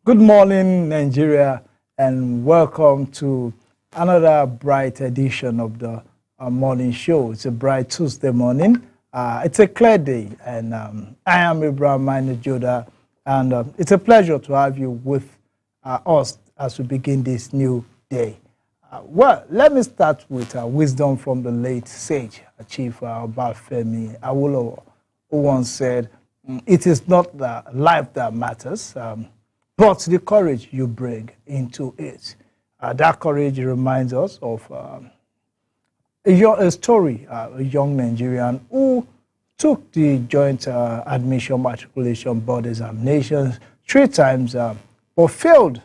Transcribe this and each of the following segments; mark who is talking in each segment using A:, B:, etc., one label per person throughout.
A: Good morning, Nigeria, and welcome to another bright edition of the morning show. It's a bright Tuesday morning. It's a clear day, and I am Abraham Joda, and it's a pleasure to have you with us as we begin this new day. Well, let me start with wisdom from the late sage, Chief Obafemi Awolowo, who once said, "It is not the life that matters, but the courage you bring into it." That courage reminds us of a story, a young Nigerian who took the joint admission matriculation board examinations 3 times, but failed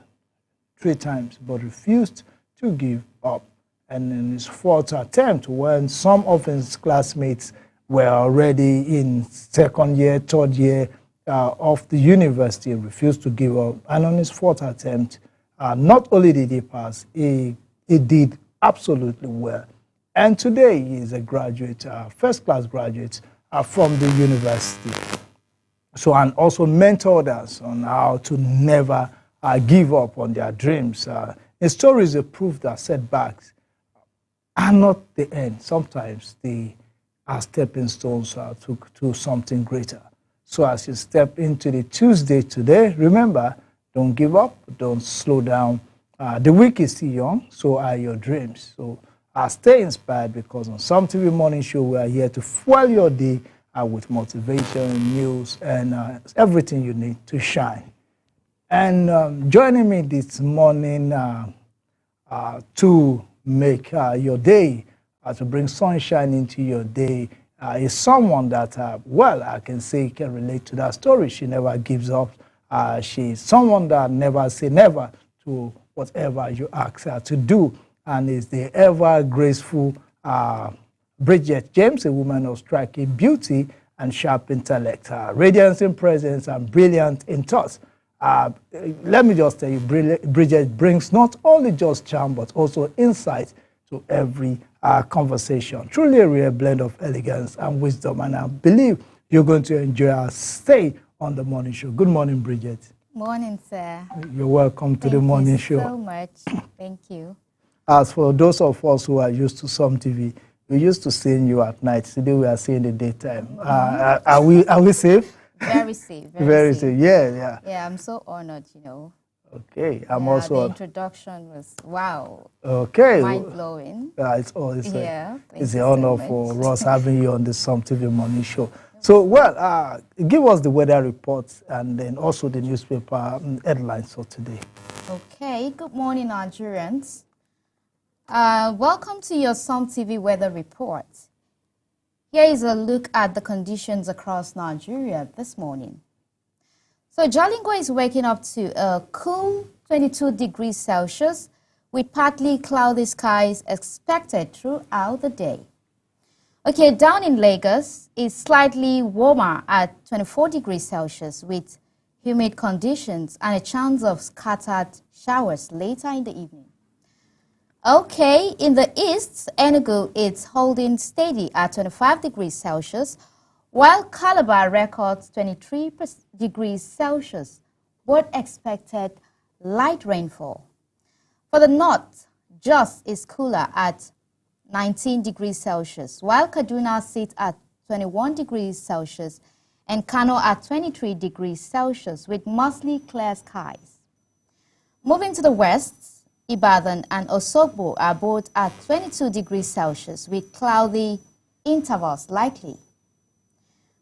A: 3 times, but refused to give up. And in his fourth attempt, when some of his classmates were already in second year, third year of the university, refused to give up. And on his fourth attempt, not only did he pass, he did absolutely well. And today he is a graduate, first-class graduate from the university. So, and also mentored us on how to never give up on their dreams. His story is a proof that setbacks are not the end. Sometimes they are stepping stones to something greater. So as you step into the Tuesday today, remember, don't give up, don't slow down. The week is still young, so are your dreams. So stay inspired, because on Some TV Morning Show, we are here to fuel your day with motivation, news, and everything you need to shine. And joining me this morning to make your day, to bring sunshine into your day, is someone that, well, I can say can relate to that story. She never gives up. She's someone that never say never to whatever you ask her to do, and is the ever graceful Bridget James, a woman of striking beauty and sharp intellect, radiance in presence and brilliant in thoughts. Let me just tell you, Bridget brings not only just charm, but also insight to every conversation. Truly a rare blend of elegance and wisdom, and I believe you're going to enjoy our stay on the morning show. Good morning, Bridget.
B: Morning, sir.
A: You're welcome to the morning show.
B: Thank you so much. Thank you.
A: As for those of us who are used to Some TV, we used to seeing you at night. Today we are seeing the daytime. Are we safe?
B: Very safe.
A: Very safe. Yeah.
B: Yeah, I'm so honored,
A: Okay, I'm
B: yeah,
A: also.
B: The introduction was wow.
A: Okay.
B: Mind blowing.
A: It's always it's an
B: so
A: honor
B: much.
A: for us having you on the Some TV Morning Show. So, well, give us the weather reports and then also the newspaper headlines for today.
B: Okay. Good morning, Nigerians. Welcome to your Some TV weather report. Here is a look at the conditions across Nigeria this morning. So Jalingo is waking up to a cool 22 degrees Celsius with partly cloudy skies expected throughout the day. Okay, down in Lagos, it's slightly warmer at 24 degrees Celsius with humid conditions and a chance of scattered showers later in the evening. Okay, in the east, Enugu is holding steady at 25 degrees Celsius, while Calabar records 23 degrees Celsius, both expected light rainfall. For the north, Jos is cooler at 19 degrees Celsius, while Kaduna sits at 21 degrees Celsius and Kano at 23 degrees Celsius with mostly clear skies. Moving to the west, Ibadan and Osogbo are both at 22 degrees Celsius with cloudy intervals likely.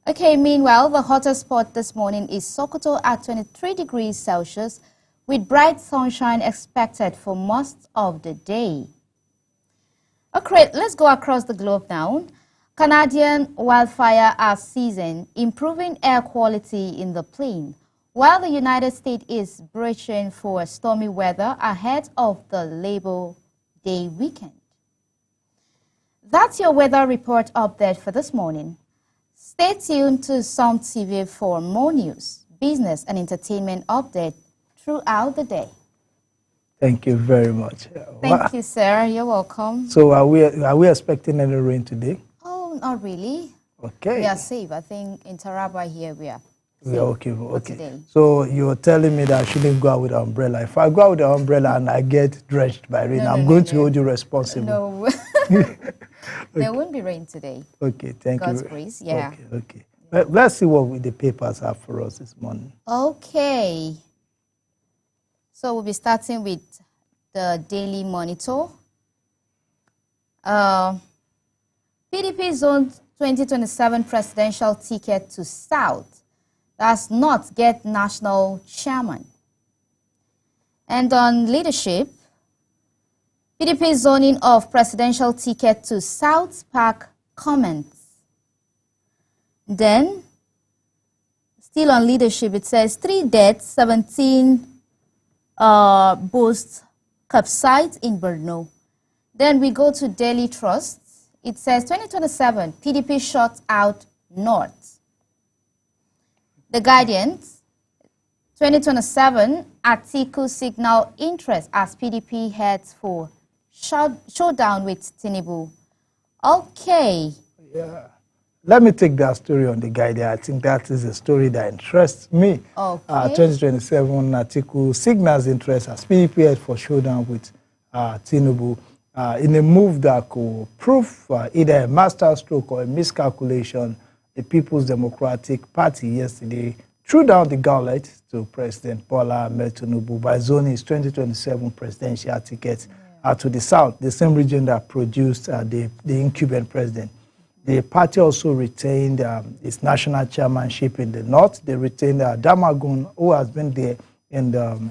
B: Okay, meanwhile, the hottest spot this morning is Sokoto at 23 degrees Celsius with bright sunshine expected for most of the day. Okay, let's go across the globe now. Canadian wildfire are seizing, improving air quality in the plain, while the United States is bracing for stormy weather ahead of the Labor Day weekend. That's your weather report update for this morning. Stay tuned to Some TV for more news, business and entertainment update throughout the day.
A: Thank you very much.
B: Thank you, sir. You're welcome.
A: So are we expecting any rain today?
B: Oh, not really.
A: Okay.
B: We are safe. I think in Taraba here we are
A: We are okay. Okay.
B: Today.
A: So you're telling me that I shouldn't go out with an umbrella. If I go out with an umbrella and I get drenched by rain, I'm going to hold you responsible.
B: No. There won't be rain today.
A: Okay, thank you.
B: God's grace, yeah.
A: Okay. Let's see what the papers have for us this morning.
B: Okay. So we'll be starting with the Daily Monitor. PDP zone 2027 presidential ticket to South does not get national chairman. And on leadership, PDP zoning of presidential ticket to South Park comments. Then, still on leadership, it says 3 deaths, 17 boats capsized in Borno. Then we go to Daily Trust. It says 2027, PDP shot out North. The Guardian, 2027, Atiku signal interest as PDP heads for showdown with Tinubu. Okay.
A: Yeah. Let me take that story on the Guardian. I think that is a story that interests me.
B: Okay.
A: 2027, Atiku signals interest as PDP heads for showdown with Tinubu in a move that could prove either a masterstroke or a miscalculation. The People's Democratic Party yesterday threw down the gauntlet to President Bola Ahmed Tinubu by zoning his 2027 presidential ticket to the South, the same region that produced the incumbent president. The party also retained its national chairmanship in the North. They retained Damagun, who has been there in the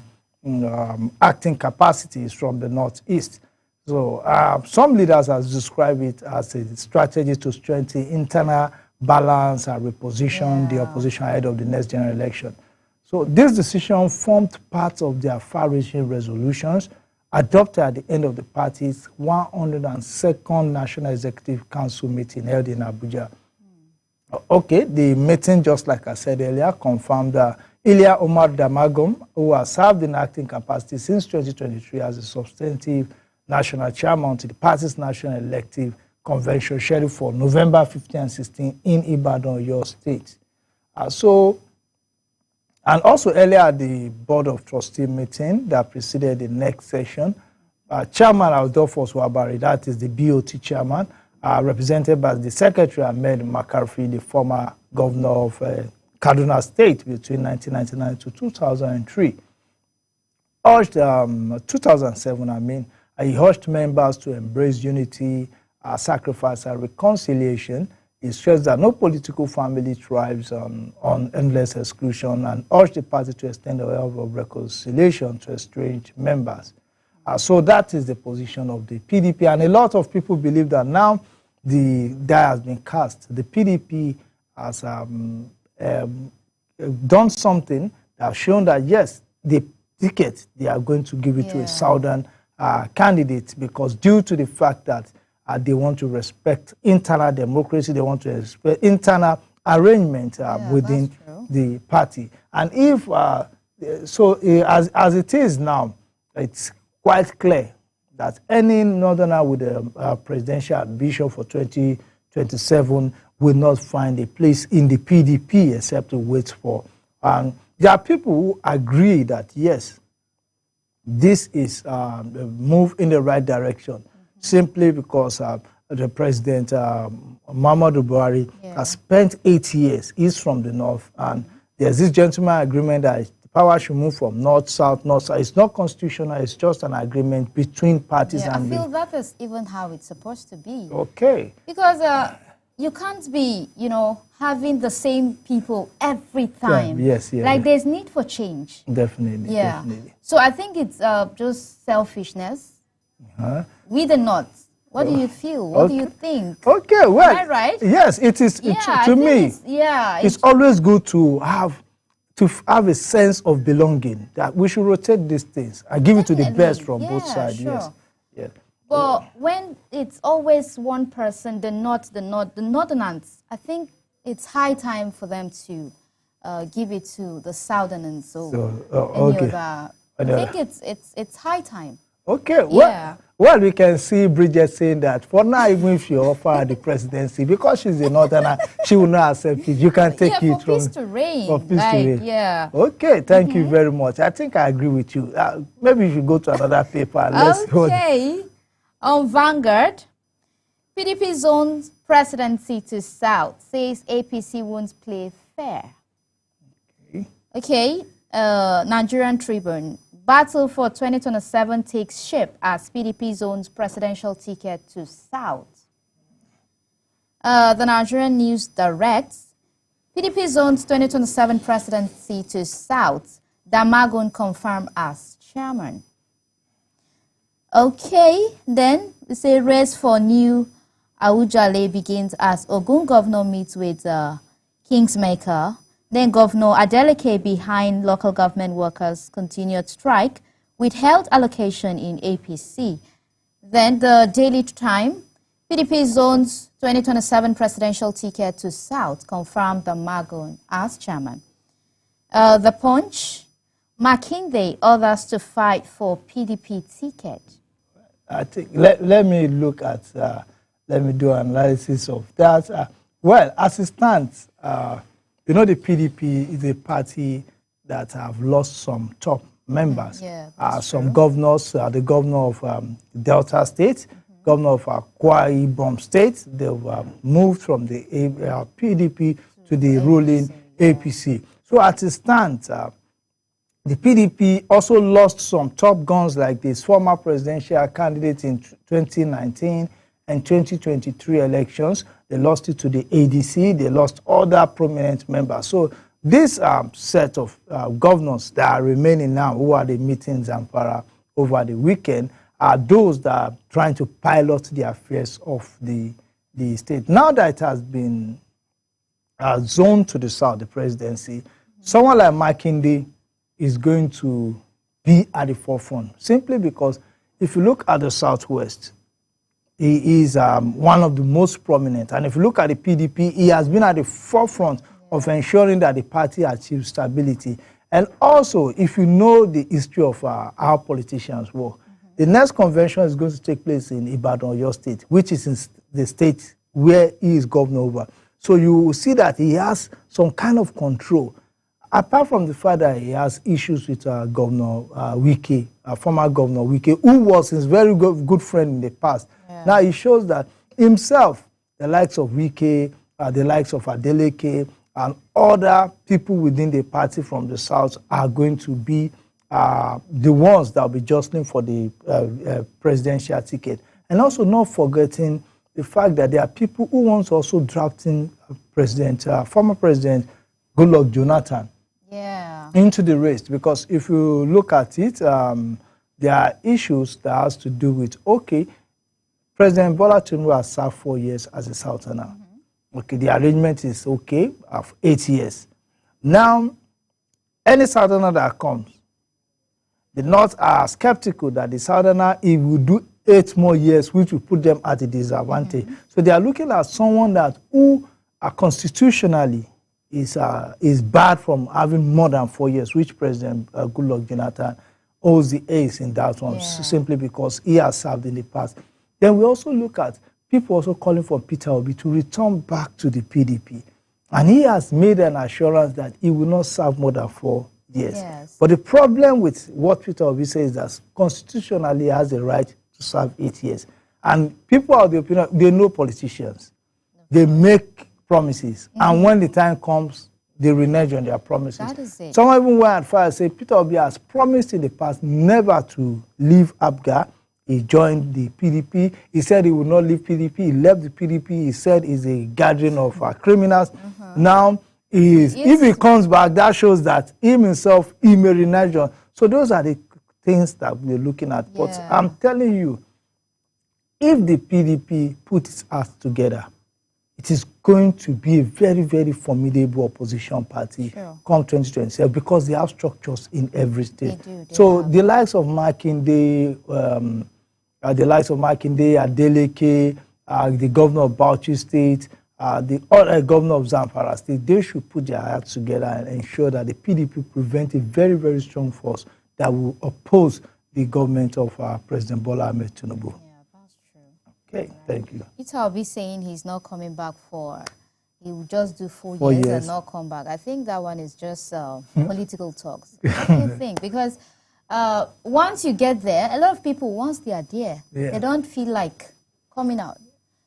A: acting capacities from the Northeast. So some leaders have described it as a strategy to strengthen internal balance and reposition the opposition ahead of the next general election. So this decision formed part of their far-reaching resolutions adopted at the end of the party's 102nd National Executive Council meeting held in Abuja. Okay, the meeting, just like I said earlier, confirmed that Ilya Omar Damagum, who has served in acting capacity since 2023 as a substantive national chairman to the party's national elective convention scheduled for November 15 and 16 in Ibadan, your state. And also earlier at the Board of Trustee meeting that preceded the next session, Chairman Adolphus Wabari, that is the BOT chairman, represented by the Secretary Ahmed McCarthy, the former governor of Kaduna State between 1999 to 2003, urged 2007, he urged members to embrace unity, sacrifice, and reconciliation. He stressed that no political family thrives on endless exclusion and urged the party to extend the help of reconciliation to estranged members. So that is the position of the PDP. And a lot of people believe that now the die has been cast. The PDP has done something that has shown that, yes, the ticket, they are going to give it to a southern candidate, because due to the fact that they want to respect internal democracy, they want to respect internal arrangement within the party. And if, as it is now, it's quite clear that any northerner with a presidential ambition for 2027 will not find a place in the PDP except to wait for. There are people who agree that, yes, this is a move in the right direction, simply because the president, Muhammadu Buhari, has spent 8 years. He's from the north, and there's this gentleman agreement that the power should move from north, south, north, south. It's not constitutional. It's just an agreement between parties.
B: Yeah, I feel that is even how it's supposed to be.
A: Okay.
B: Because you can't be, having the same people every time.
A: Yes.
B: Like, there's need for change.
A: Definitely.
B: Yeah.
A: Definitely.
B: So I think it's just selfishness. We the North. What do you feel? What do you think?
A: Okay, well,
B: am I right?
A: Yes, it is. To me, it's always good to have a sense of belonging, that we should rotate these things and give it to the best from both sides.
B: Sure.
A: Yes.
B: But when it's always one person, the Northerners, I think it's high time for them to give it to the Southerners. I think it's high time.
A: Okay,
B: Yeah.
A: well, we can see Bridget saying that for now, even if you offer her the presidency, because she's a northerner, she will not accept it. You can take
B: Yeah,
A: it
B: for peace
A: from
B: to reign.
A: for peace to
B: Like,
A: reign.
B: yeah.
A: Okay, thank you very much. I think I agree with you. Maybe you should go to another paper. And let's see what.
B: Okay. On Vanguard, PDP zones presidency to South, says APC won't play fair. Okay. Nigerian Tribune. Battle for 2027 takes shape as PDP zones presidential ticket to South. The Nigerian News directs PDP zones 2027 presidency to South. Damagun confirmed as chairman. Okay, then we say race for new Awujale begins as Ogun governor meets with Kingsmaker. Then Governor Adeleke behind local government workers' continued strike with health allocation in APC. Then the Daily Time, PDP zones 2027 presidential ticket to South confirmed the Magun as chairman. The Punch, Makinde others to fight for PDP ticket.
A: I think let me look at let me do an analysis of that. Well, as it stands, you know, the PDP is a party that have lost some top members.
B: Yeah,
A: some governors, the governor of Delta State, governor of Akwa Ibom State, they've moved from the PDP to the ruling APC. So as it stands, the PDP also lost some top guns like this former presidential candidate in 2019 and 2023 elections. They lost it to the ADC. They lost other prominent members. So this set of governors that are remaining now, who are the meetings in Zamfara over the weekend, are those that are trying to pilot the affairs of the state. Now that it has been zoned to the south, the presidency, someone like Makinde is going to be at the forefront, simply because if you look at the southwest, he is one of the most prominent. And if you look at the PDP, he has been at the forefront of ensuring that the party achieves stability. And also, if you know the history of our politicians' work, the next convention is going to take place in Ibadan, Oyo State, which is in the state where he is governor over. So you will see that he has some kind of control. Apart from the fact that he has issues with Governor Wike, former Governor Wike, who was his very good friend in the past. Yeah. Now he shows that himself, the likes of Wike, the likes of Adeleke, and other people within the party from the south are going to be the ones that will be jostling for the presidential ticket. And also not forgetting the fact that there are people who want to also drafting former President Goodluck Jonathan into the race. Because if you look at it, there are issues that has to do with, okay, President Bola Tinubu has served 4 years as a Southerner. Okay, the arrangement is okay of 8 years. Now, any Southerner that comes, the North are skeptical that the Southerner, he will do 8 more years, which will put them at a disadvantage. So they are looking at someone that who constitutionally is barred from having more than 4 years, which President Goodluck Jonathan owes the ace in that one, simply because he has served in the past. Then we also look at people also calling for Peter Obi to return back to the PDP. And he has made an assurance that he will not serve more than 4 years. But the problem with what Peter Obi says is that constitutionally he has the right to serve 8 years. And people are of the opinion, they know politicians. They make promises. And when the time comes, they renege on their promises.
B: That is it.
A: Some even went as far as say Peter Obi has promised in the past never to leave APGA. He joined the PDP. He said he would not leave PDP. He left the PDP. He said he's a gathering of criminals. Now, if he comes back, that shows that himself, he may renege on. So those are the things that we're looking at. But I'm telling you, if the PDP puts its act together, it is going to be a very, very formidable opposition party come 2027 because they have structures in every state. So the likes of Makinde, Adeleke, the governor of Bauchi State, the other governor of Zamfara State, they should put their heads together and ensure that the PDP prevent a very, very strong force that will oppose the government of President Bola Ahmed Tinubu.
B: Yeah, that's true.
A: Okay, thank you.
B: Peter will be saying he's not coming back he will just do 4 years and not come back. I think that one is just political talks. What do you think? Because once you get there, a lot of people, once they are there, they don't feel like coming out.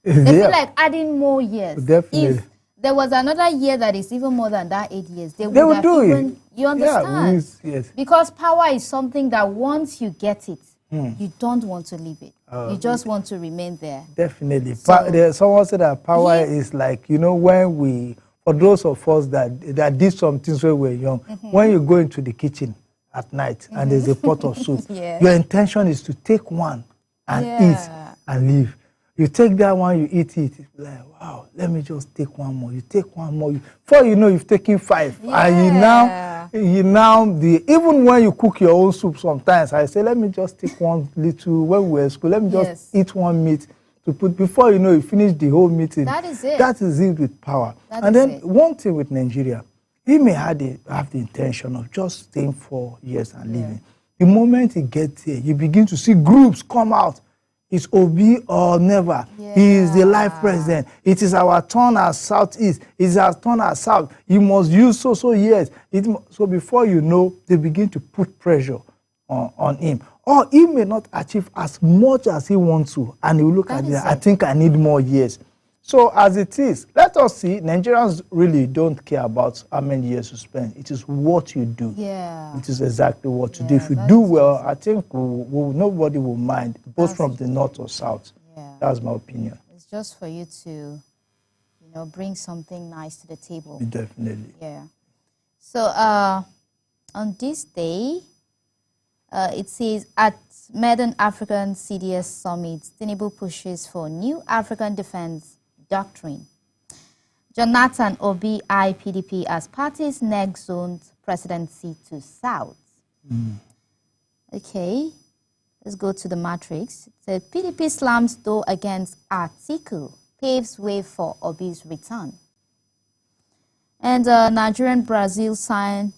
B: They feel like adding more years.
A: Definitely.
B: If there was another year that is even more than that 8 years, they would have
A: do
B: even,
A: it.
B: you understand?
A: Yes.
B: Because power is something that once you get it, you don't want to leave it. You just want to remain there.
A: Definitely. Someone said that power is like, when for those of us that did some things when we were young, when you go into the kitchen at night and there's a pot of soup, your intention is to take one and eat and leave. You take that one, you eat it. It's like, wow, let me just take one more. You take one more. Before you know, you've taken 5. And even when you cook your own soup sometimes, I say, let me just take one little, when we were at school, let me just eat one meat to put, before you know, you finish the whole meeting.
B: That is it.
A: That is it with power. One thing with Nigeria, he may have the intention of just staying 4 years and leaving. The moment he gets here, you begin to see groups come out. It's Obi or never. He is the life president. It is our turn as Southeast. It's our turn as South. You must use so years. So before you know, they begin to put pressure on him. Or he may not achieve as much as he wants to. And he will look at it, I think I need more years. So as it is, let us see, Nigerians really don't care about how many years you spend. It is what you do. It is exactly what you do. If you do well, I think nobody will mind, both from the north or south. That's my opinion.
B: It's just for you to, bring something nice to the table.
A: Definitely.
B: So on this day, it says at Modern African CDS Summit, Tinubu pushes for new African defense doctrine. Jonathan Obi eye PDP as party's next zone presidency to South. Okay, let's go to the matrix. The PDP slams door against Atiku, paves way for Obi's return. And Nigeria and Brazil sign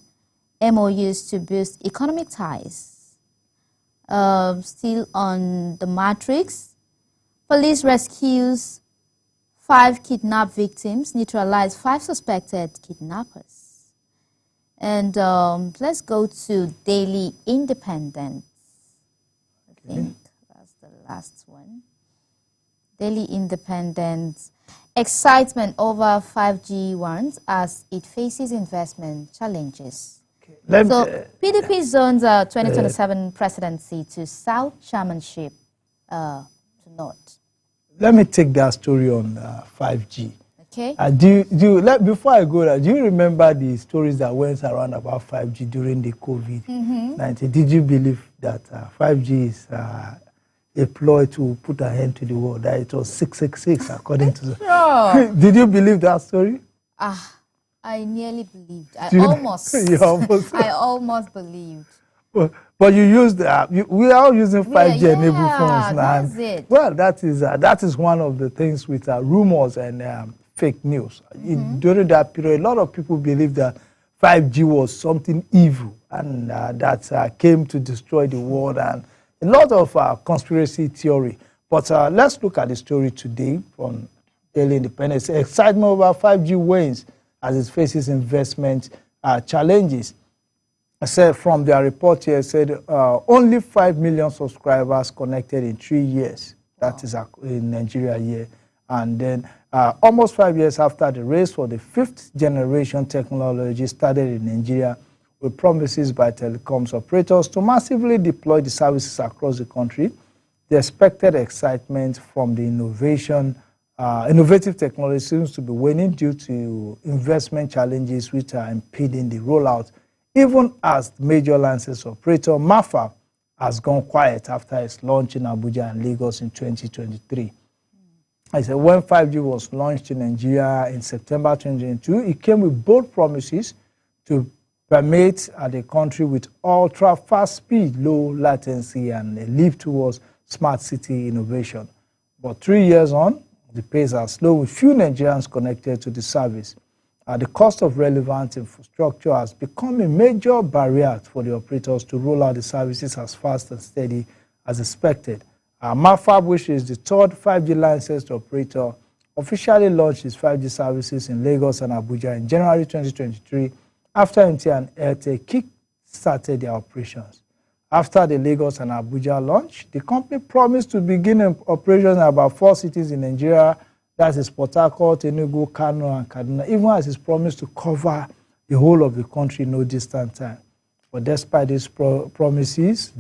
B: MOUs to boost economic ties. Still on the matrix, police rescues 5 kidnapped victims, neutralize 5 suspected kidnappers. And let's go to Daily Independent. I think that's the last one. Daily Independent. Excitement over 5G warrants as it faces investment challenges. PDP zones 2027 presidency to South chairmanship to North.
A: Let me take that story on 5G.
B: Okay.
A: Before I go there, do you remember the stories that went around about 5G during the COVID-19? Did you believe that 5G is a ploy to put an end to the world? That it was 666, according to the... Did you believe that story?
B: I nearly believed. I almost believed.
A: But you used we are using 5G enabled phones now.
B: That's it.
A: Well, that is one of the things with rumors and fake news. During that period, a lot of people believed that 5G was something evil and that came to destroy the world, and a lot of conspiracy theory. But let's look at the story today from Daily Independent. Excitement over 5G wanes as it faces investment challenges. I said from their report here, said only 5 million subscribers connected in 3 years. That is in Nigeria here. And then almost 5 years after the race for the 5th generation technology started in Nigeria, with promises by telecoms operators to massively deploy the services across the country, the expected excitement from the innovative technology seems to be waning due to investment challenges which are impeding the rollout, even as the major license operator MAFA has gone quiet after its launch in Abuja and Lagos in 2023. I said when 5G was launched in Nigeria in September 2022, it came with bold promises to permeate the country with ultra-fast speed, low latency, and a leap towards smart city innovation. But 3 years on, the pace has slowed with few Nigerians connected to the service. The cost of relevant infrastructure has become a major barrier for the operators to roll out the services as fast and steady as expected. Mafab, which is the third 5G licensed operator, officially launched its 5G services in Lagos and Abuja in January 2023 after MTN and Airtel kick-started their operations. After the Lagos and Abuja launch, the company promised to begin operations in about 4 cities in Nigeria. That is Port Harcourt, Enugu, Kano, and Kaduna, even as it's promised to cover the whole of the country in no distant time. But despite these promises,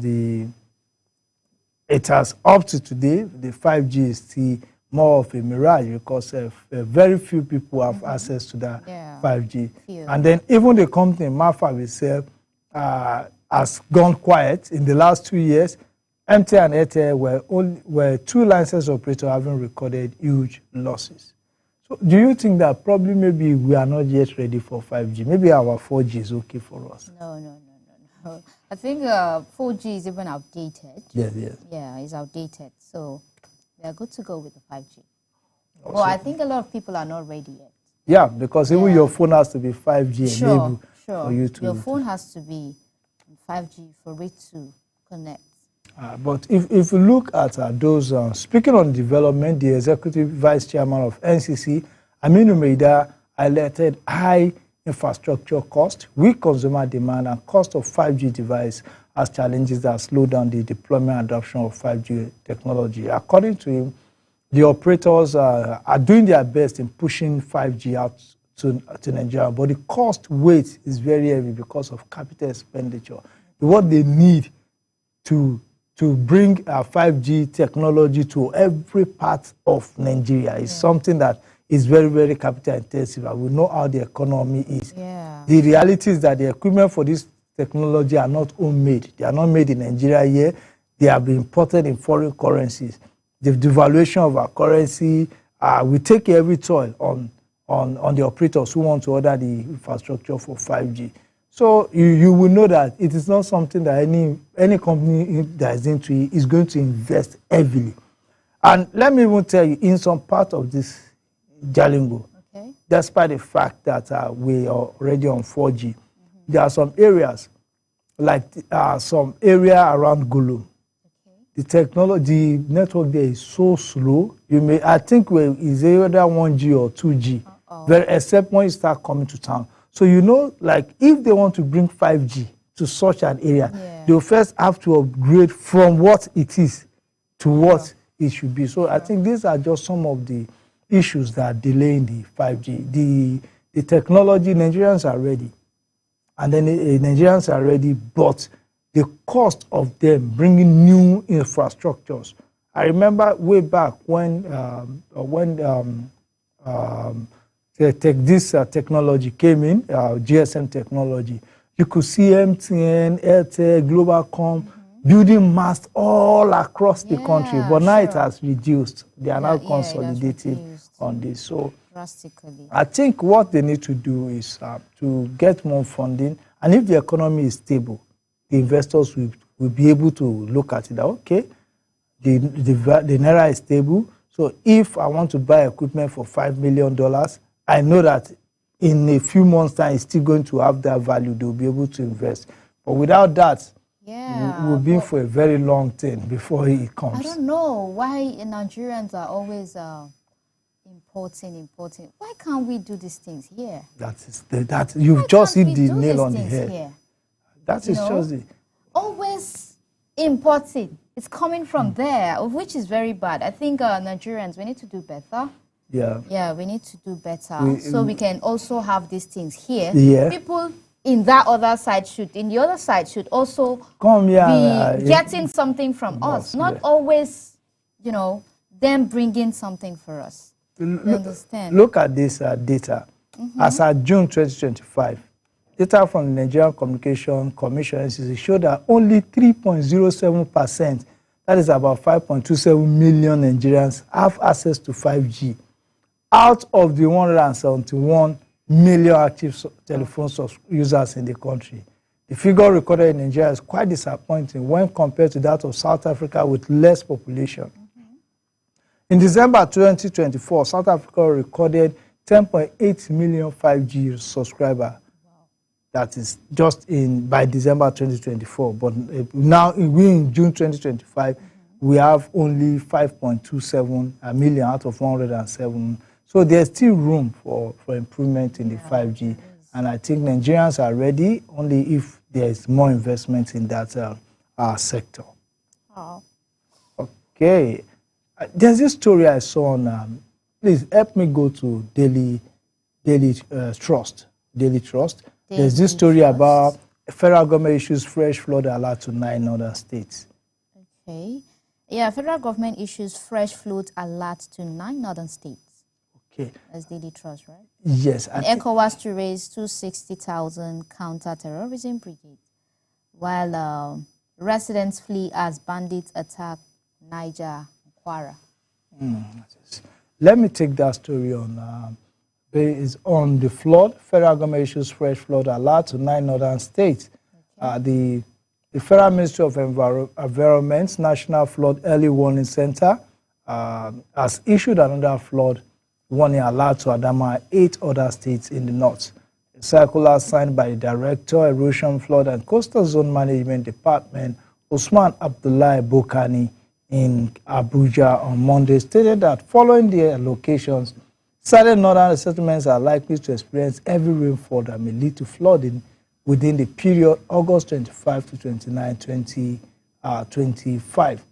A: it has up to today, the 5G is still more of a mirage because very few people have access to that 5G. And then even the company, Mafab itself, has gone quiet in the last 2 years. MTN and Airtel were 2 licensed operators having recorded huge losses. So do you think that probably maybe we are not yet ready for 5G? Maybe our 4G is okay for us?
B: No. I think 4G is even outdated.
A: Yes.
B: Yeah, it's outdated. So we are good to go with the 5G. Well, I think a lot of people are not ready yet.
A: Yeah, because even your phone has to be 5G enabled for you to...
B: Your phone has to be 5G for it to connect.
A: But if you look at those, speaking on development, the Executive Vice Chairman of NCC, Aminu Maida, highlighted high infrastructure cost, weak consumer demand, and cost of 5G device as challenges that slow down the deployment and adoption of 5G technology. According to him, the operators are doing their best in pushing 5G out to Nigeria, but the cost weight is very heavy because of capital expenditure. What they need to bring 5G technology to every part of Nigeria is something that is very, very capital intensive. And we know how the economy is. The reality is that the equipment for this technology are not homemade. They are not made in Nigeria here. They have been imported in foreign currencies. The devaluation of our currency will take every toll on the operators who want to order the infrastructure for 5G. So you will know that it is not something that any company that is into it is going to invest heavily. And let me even tell you, in some part of this Jalingo, despite the fact that we are already on 4G, there are some areas, like some area around Gulu. The technology, the network there is so slow. I think it's either 1G or 2G, except when you start coming to town. So like if they want to bring 5G to such an area, they'll first have to upgrade from what it is to what it should be. So I think these are just some of the issues that are delaying the 5G. The technology, Nigerians are ready. And then Nigerians are ready, but the cost of them bringing new infrastructures. I remember way back when this technology came in, GSM technology, you could see MTN, Airtel, Globalcom building masts all across the country. But now it has reduced. They are now consolidating on this. So
B: drastically.
A: I think what they need to do is to get more funding. And if the economy is stable, the investors will be able to look at it. Okay, the Naira is stable. So if I want to buy equipment for $5 million, I know that in a few months' time, it's still going to have that value. They'll be able to invest. But without that, we'll be in for a very long time before it comes.
B: I don't know why Nigerians are always importing. Why can't we do these things here?
A: You've just hit the nail on the head.
B: Here?
A: That is just it.
B: Always importing. It's coming from there, which is very bad. I think Nigerians, we need to do better. Yeah, we need to do better so we can also have these things here. People in that other side should also be getting something from us, not always, them bringing something for us. You understand?
A: Look at this data. As at June 2025, data from the Nigerian Communication Commission showed that only 3.07%, that is about 5.27 million Nigerians, have access to 5G. Out of the 171 million active telephone users in the country. The figure recorded in Nigeria is quite disappointing when compared to that of South Africa with less population. In December 2024, South Africa recorded 10.8 million 5G subscriber. That is just by December 2024. But now, in June 2025, we have only 5.27 million out of 107. So there's still room for improvement in the 5G. And I think Nigerians are ready only if there is more investment in that sector.
B: Oh.
A: Okay. There's this story I saw on, please help me go to Daily Trust. Daily Trust. There's this story about federal government issues fresh flood alert to 9 northern states.
B: Okay. Yeah, federal government issues fresh flood alert to 9 northern states.
A: Okay.
B: That's Daily Trust, right?
A: Yes.
B: And ECOWAS to raise 260,000 counter-terrorism brigade, while residents flee as bandits attack Niger and Kwara.
A: Let me take that story on. Is on the flood. Federal government issues fresh flood alert to 9 northern states. Okay. The Federal Ministry of Environment National Flood Early Warning Center has issued another flood warning alert to Adamawa and 8 other states in the north. A circular signed by the Director, Erosion, Flood and Coastal Zone Management Department, Usman Abdullahi Bokani, in Abuja on Monday, stated that following the allocations, certain northern settlements are likely to experience heavy rainfall that may lead to flooding within the period August 25 to 29, 2025.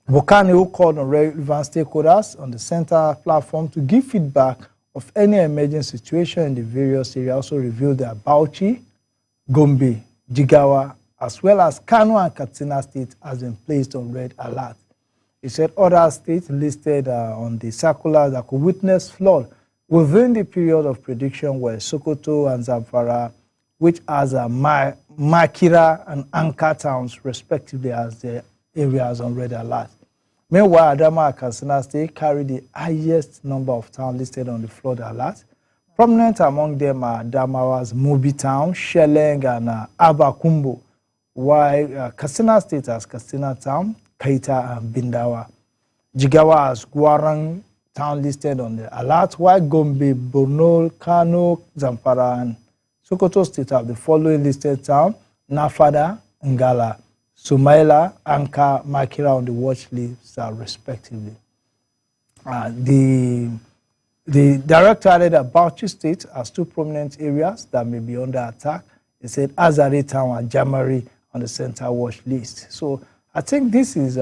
A: Bokani, who called on relevant stakeholders on the center platform to give feedback of any emerging situation in the various areas, also revealed that Bauchi, Gombe, Jigawa, as well as Kano and Katsina states has been placed on red alert. He said other states listed on the circular that could witness flood within the period of prediction were Sokoto and Zamfara, which has Makira and Anka towns respectively as the areas on red alert. Meanwhile, Adamawa and Katsina state carry the highest number of towns listed on the flood alert. Prominent among them are Adamawa's Mobi town, Sheleng and Abakumbo, while Katsina state has Katsina town, Kaita and Bindawa. Jigawa has Gwarang town listed on the alert, while Gombe, Borno, Kano, Zamfara and Sokoto state have the following listed town: Nafada, Ngala, Sumaila, Anka, Makira on the watch list respectively. The director added that Bauchi state has 2 prominent areas that may be under attack. He said Azare town and Jamari on the center watch list. So I think this is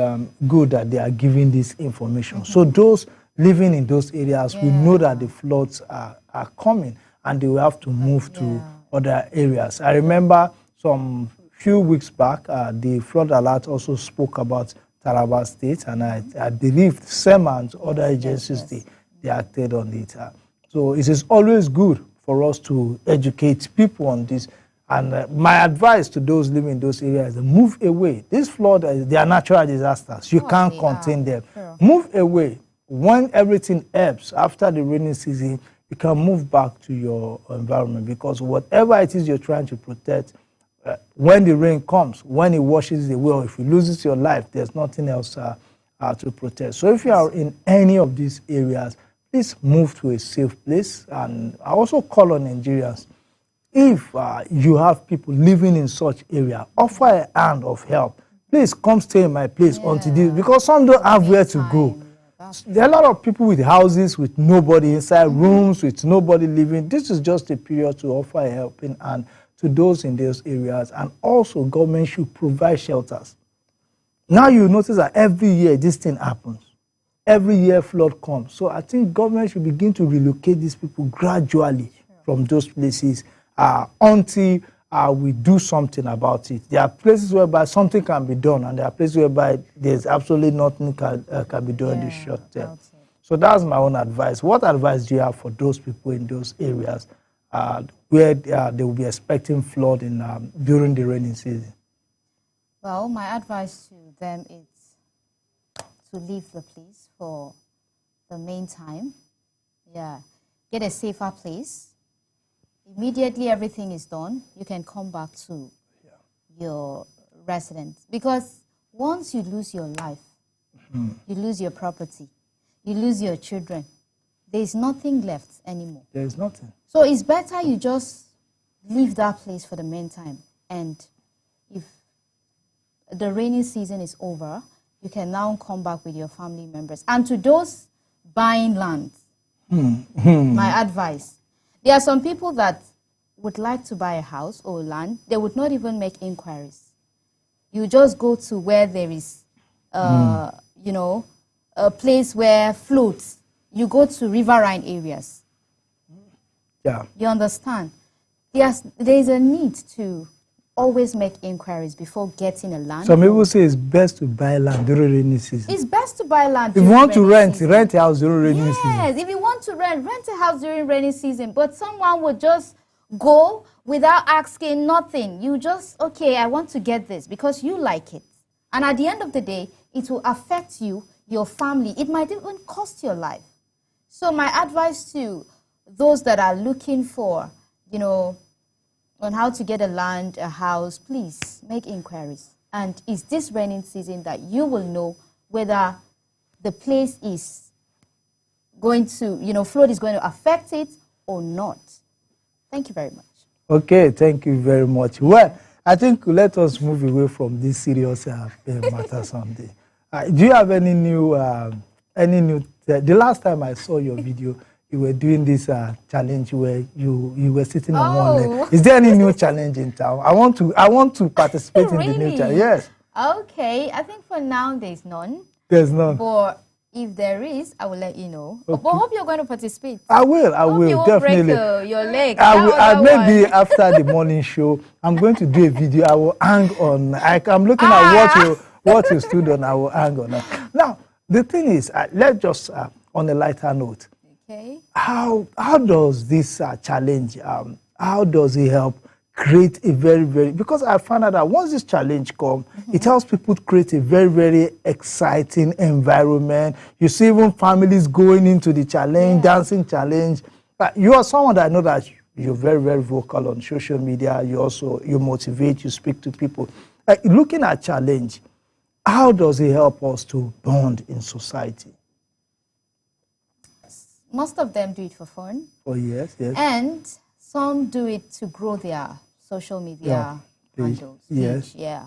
A: good that they are giving this information. So those living in those areas will know that the floods are coming and they will have to move to other areas. I remember some few weeks back, the flood alert also spoke about Taraba State, and I believe SEMA and other agencies, they acted on it. So it is always good for us to educate people on this. And my advice to those living in those areas is move away. These floods, they are natural disasters. You can't contain them. Sure. Move away. When everything ebbs after the rainy season, you can move back to your environment, because whatever it is you're trying to protect, when the rain comes, when it washes away, or if you lose your life, there's nothing else to protect. So if you are in any of these areas, please move to a safe place. And I also call on Nigerians, if you have people living in such area, offer a hand of help. Please come stay in my place until this, because some don't have where to go. There are a lot of people with houses with nobody inside, rooms with nobody living. This is just a period to offer a helping hand to those in those areas. And also, government should provide shelters. Now you notice that every year this thing happens. Every year flood comes. So I think government should begin to relocate these people gradually from those places until we do something about it. There are places whereby something can be done, and there are places whereby there's absolutely nothing can be done in the short term. So that's my own advice. What advice do you have for those people in those areas where they will be expecting flooding during the rainy season?
B: Well, my advice to them is to leave the place for the meantime. Yeah, get a safer place. Immediately everything is done, you can come back to your residence. Because once you lose your life, you lose your property, you lose your children, there's nothing left anymore.
A: There is nothing.
B: So it's better you just leave that place for the meantime. And if the rainy season is over, you can now come back with your family members. And to those buying land, my advice, there are some people that would like to buy a house or land. They would not even make inquiries. You just go to where there is, you know, a place where floats. You go to riverine areas.
A: Yeah.
B: You understand? There's a need to always make inquiries before getting a land.
A: Some people say it's best to buy land during rainy season.
B: It's best to buy land
A: If you
B: during
A: want to
B: rainy season.
A: rent a house during rainy season.
B: Yes, if you want to rent a house during rainy season. But someone would just go without asking nothing. You just, okay, I want to get this because you like it. And at the end of the day, it will affect you, your family. It might even cost your life. So my advice to those that are looking for, you know, on how to get a land, a house, please make inquiries. And it's this rainy season that you will know whether the place is going to, you know, flood is going to affect it or not. Thank you very much. Okay,
A: thank you very much. Well, I think let us move away from this serious matter someday. Do you have any new, the last time I saw your video, you were doing this challenge where you were sitting on one leg. Is there any new challenge in town? I want to participate in the new challenge. Yes.
B: Okay, I think for now there's none.
A: There's none.
B: But if there is, I will let you know.
A: Okay.
B: But I hope you're going to participate.
A: I will. I will
B: you won't
A: definitely.
B: Break your leg.
A: Maybe after the morning show, I'm going to do a video. I will hang on. I'm looking at what you stood on. I will hang on. Now the thing is, let's just on a lighter note.
B: Okay.
A: How does this challenge? How does it help create a very because I found out that once this challenge comes, it helps people to create a very exciting environment. You see even families going into the challenge, dancing challenge. You are someone that I know that you're very vocal on social media. You motivate, you speak to people. Looking at challenge, how does it help us to bond in society?
B: Most of them do it for fun.
A: Oh, yes.
B: And some do it to grow their social media handles.
A: Yes.
B: Yeah.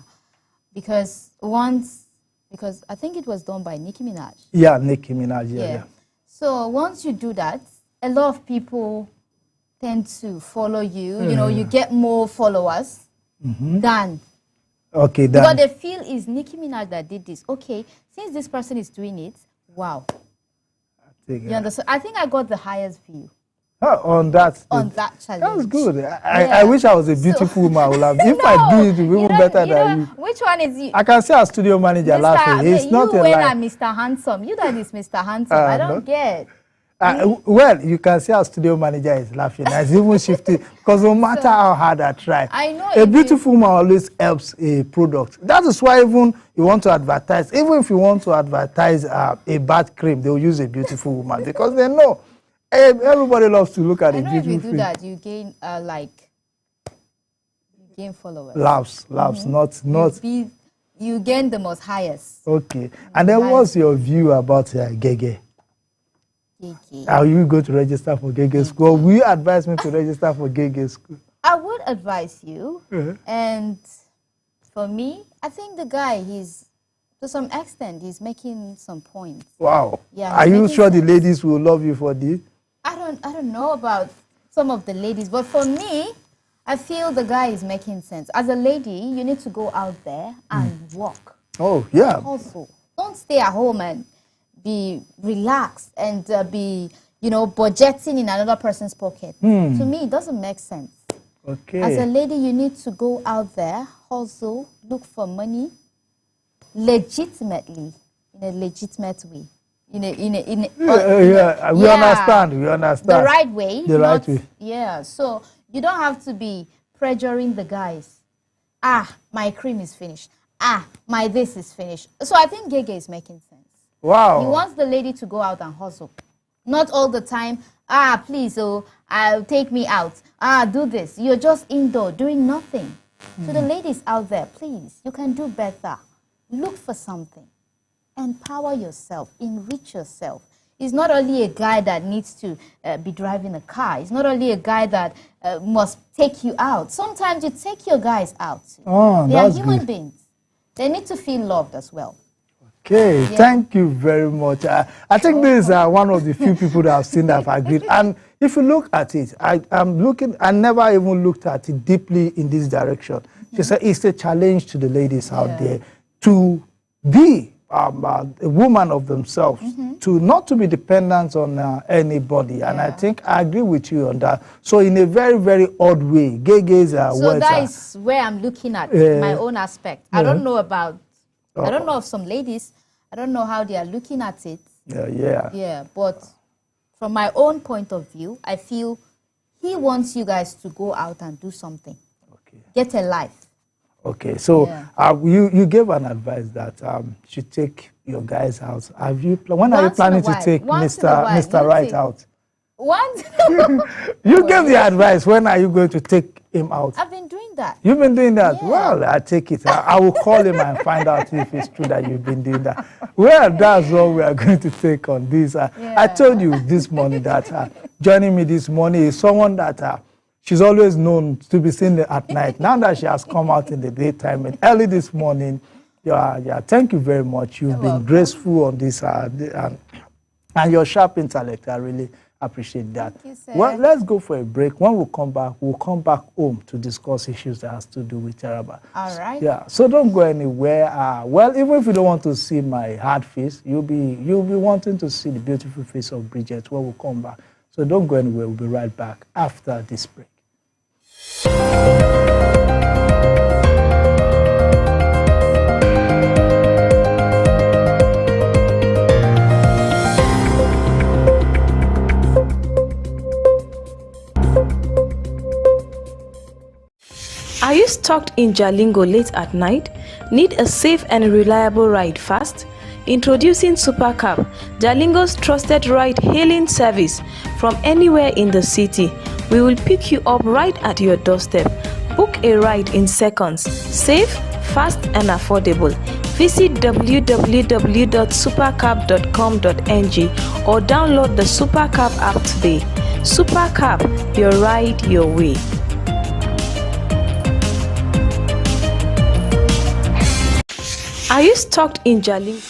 B: Because I think it was done by Nicki Minaj.
A: Yeah, Nicki Minaj, yeah.
B: So once you do that, a lot of people tend to follow you. You know, you get more followers than.
A: Okay,
B: But they feel it's Nicki Minaj that did this. Okay, since this person is doing it, wow. You understand? I think I got the highest view.
A: On that
B: challenge.
A: That's good. I wish I was a beautiful woman. If I do it, it will be better than you.
B: Which one is you?
A: I can see our studio manager laughing. It's not a lie.
B: You when Mr. Handsome. You that is Mr. Handsome. I don't get.
A: Well, you can see our studio manager is laughing. It's even shifting because no matter how hard I try,
B: I know
A: a beautiful woman always helps a product. That is why even you want to advertise, even if you want to advertise a bad cream, they'll use a beautiful woman because they know everybody loves to look at a beautiful.
B: If you do that, you gain you gain followers.
A: Laughs, not.
B: You gain the most highest.
A: Okay, and then what's your view about Gege? Are you going to register for Gege School? Will you advise me to register for Gege School?
B: I would advise you. And for me, I think the guy, to some extent, he's making some points.
A: Wow.
B: Yeah.
A: Are you sure the ladies will love you for this?
B: I don't know about some of the ladies, but for me, I feel the guy is making sense. As a lady, you need to go out there and work.
A: Oh, yeah.
B: Also, don't stay at home and be relaxed and be, budgeting in another person's pocket. To me, it doesn't make sense.
A: Okay.
B: As a lady, you need to go out there, hustle, look for money, legitimately, in a legitimate way. We understand. The right way.
A: The right way.
B: Yeah. So you don't have to be pressuring the guys. My cream is finished. My this is finished. So I think Gege is making sense.
A: Wow.
B: He wants the lady to go out and hustle. Not all the time, please, I'll take me out. Do this. You're just indoor doing nothing. So the ladies out there, please, you can do better. Look for something. Empower yourself. Enrich yourself. It's not only a guy that needs to be driving a car. It's not only a guy that must take you out. Sometimes you take your guys out.
A: Oh,
B: they are
A: that's
B: human
A: good.
B: beings. They need to feel loved as well.
A: Okay,
B: Yeah.
A: thank you very much. I think this is one of the few people that I've seen that have agreed. And if you look at it, I never even looked at it deeply in this direction. She said it's a challenge to the ladies out there to be a woman of themselves, to not to be dependent on anybody. And I think I agree with you on that. So in a very, very odd way, gays are
B: So that is where I'm looking at my own aspect. I don't know about, I don't know of some ladies. I don't know how they are looking at it. Yeah, but from my own point of view, I feel he wants you guys to go out and do something.
A: Okay.
B: Get a life.
A: Okay, so you gave an advice that you should take your guys out. Have you? When are you planning to take Mr. Right out?
B: What?
A: You gave the advice. When are you going to take him out?
B: I've been doing that.
A: You've been doing that?
B: Yeah.
A: Well, I take it. I will call him and find out if it's true that you've been doing that. Well, that's what we are going to take on this. I told you this morning that joining me this morning is someone that she's always known to be seen at night. Now that she has come out in the daytime and early this morning, thank you very much. You've been graceful on this and your sharp intellect. I really appreciate that.
B: Thank you, sir.
A: Well, let's go for a break. When we come back, we'll come back home to discuss issues that has to do with Taraba.
B: All right.
A: Yeah. So don't go anywhere. Well, even if you don't want to see my hard face, you'll be wanting to see the beautiful face of Bridget when we come back. So don't go anywhere. We'll be right back after this break.
C: Are you stuck in Jalingo late at night? Need a safe and reliable ride fast? Introducing Supercab, Jalingo's trusted ride-hailing service from anywhere in the city. We will pick you up right at your doorstep. Book a ride in seconds. Safe, fast and affordable. Visit www.supercab.com.ng or download the Supercab app today. Supercab, your ride your way. Are you stuck in Jalingo?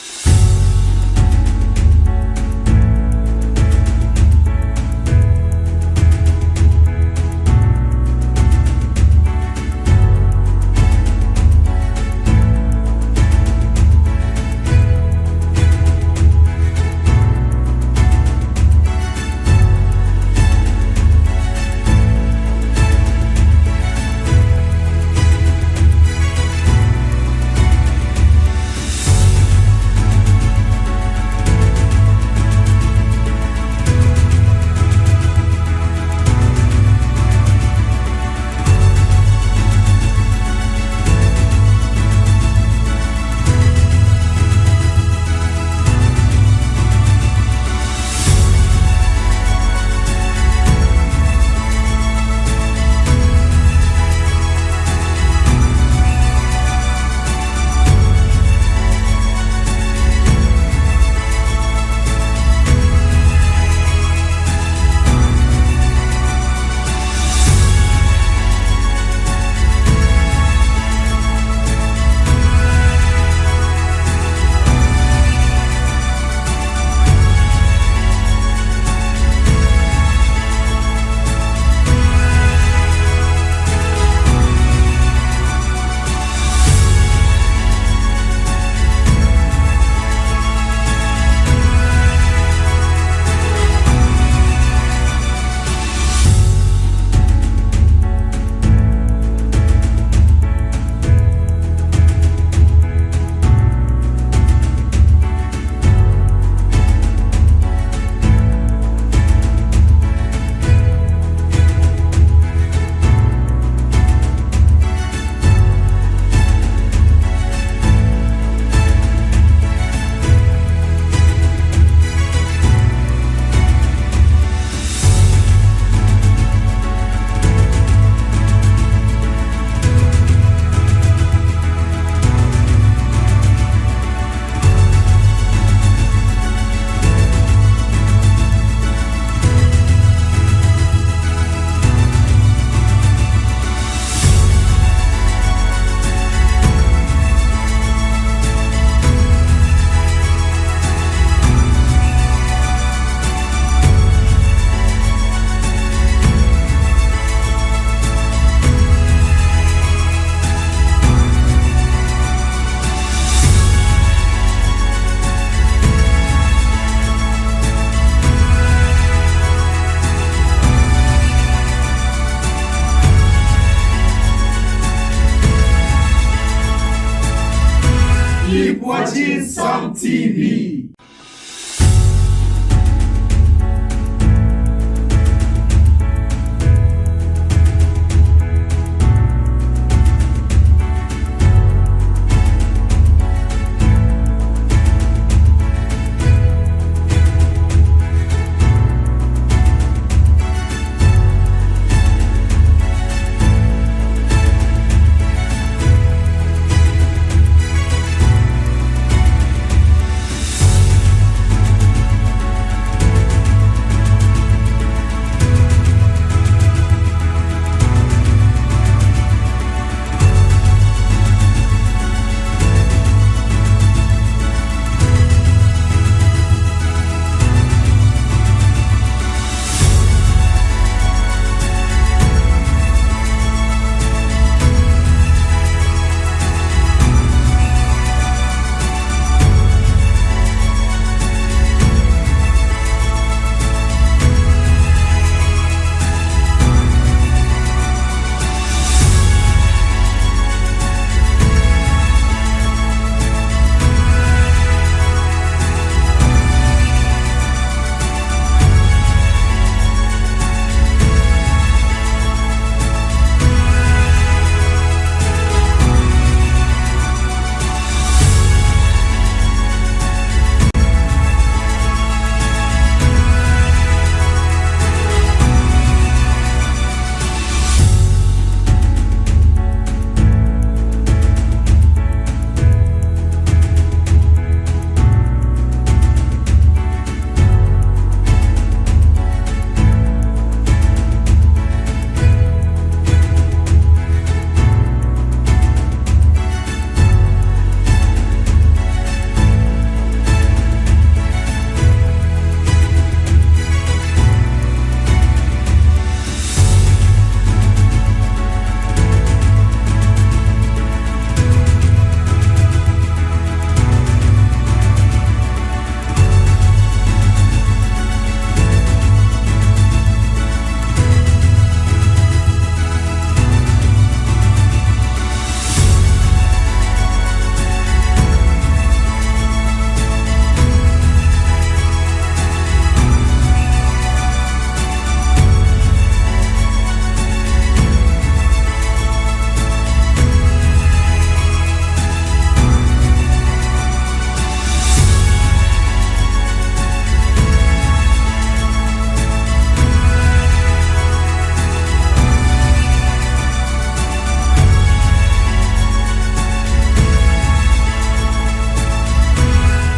D: Keep watching Some TV.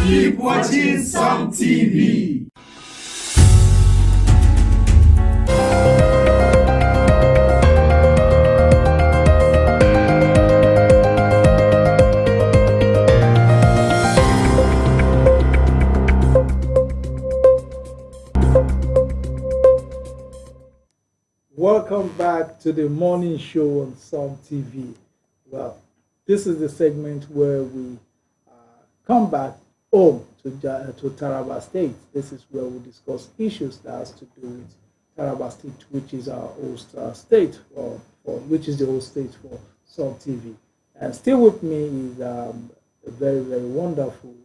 D: Keep watching Some TV.
A: Welcome back to the morning show on Some TV. Well, this is the segment where we come back home to Taraba State. This is where we discuss issues that has to do with Taraba State, which is our host state, which is the host state for Some TV. And still with me is a very, very wonderful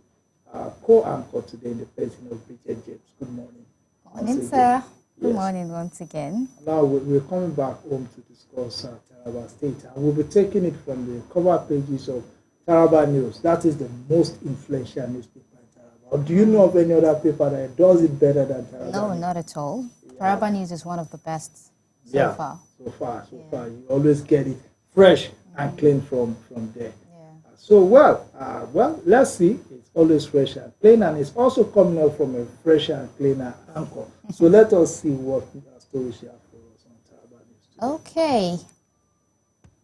A: co-anchor today in the person of Bridget James. Good morning.
B: Morning, sir. Good morning once again.
A: Now we're coming back home to discuss Taraba State, and we'll be taking it from the cover pages of Taraba News. That is the most influential newspaper in Taraba. Or do you know of any other paper that does it better than Taraba
B: No,
A: News?
B: not at all. Yeah. Taraba News is one of the best so far. So
A: far. You always get it fresh and clean from there.
B: Yeah.
A: So, well, let's see. It's always fresh and clean, and it's also coming out from a fresh and cleaner anchor. So let us see what story she has for us on Taraba News today.
B: Okay.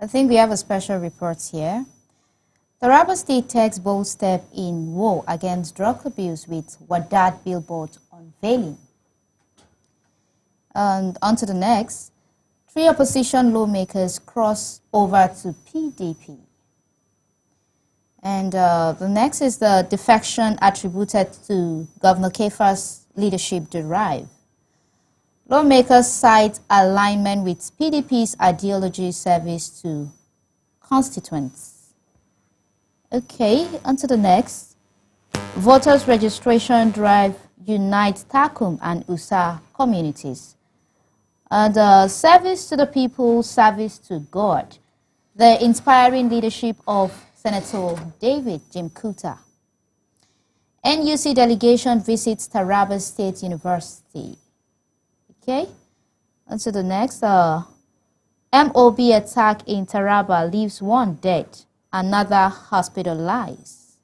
B: I think we have a special report here. Taraba State takes bold step in war against drug abuse with Wadat billboard unveiling. And on to the next. 3 opposition lawmakers cross over to PDP. And the next is the defection attributed to Governor Kefa's leadership derived. Lawmakers cite alignment with PDP's ideology service to constituents. Okay, on to the next. Voters registration drive unites Takum and Usa communities. And service to the people, service to God. The inspiring leadership of Senator David Jim Kuta. NUC delegation visits Taraba State University. Okay, on to the next. MOB attack in Taraba leaves one dead, another hospitalized.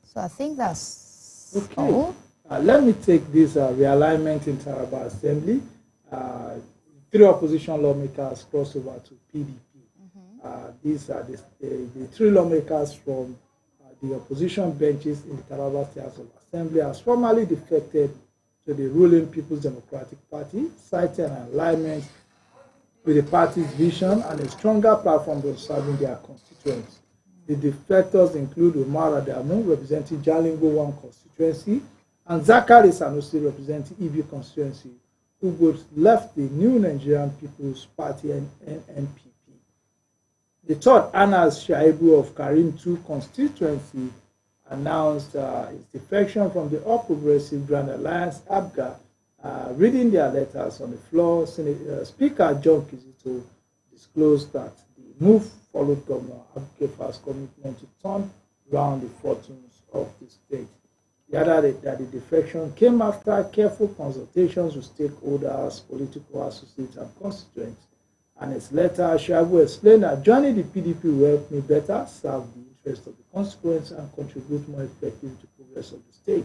B: So I think that's
A: Okay.
B: all.
A: Let me take this realignment in Taraba Assembly. 3 opposition lawmakers crossed over to PDP. These are the 3 lawmakers from the opposition benches in the Taraba State House of Assembly has formally defected to the ruling People's Democratic Party, citing an alignment with the party's vision and a stronger platform for serving their constituents. The defectors include Umar Adamu, representing Jalingo 1 constituency, and Zachary Sanusi, representing Ibi constituency, who both left the New Nigerian People's Party and NNPP. The third, Anas Shaibu of Karim 2 constituency, announced his defection from the All Progressive Grand Alliance, ABGA. Reading their letters on the floor, Speaker John Kizito disclosed that the move followed Governor Abkefa's commitment to turn around the fortunes of the state. He added that the defection came after careful consultations with stakeholders, political associates, and constituents. And his letter, Shaibu explained that joining the PDP will help me better serve the interests of the constituents and contribute more effectively to progress of the state.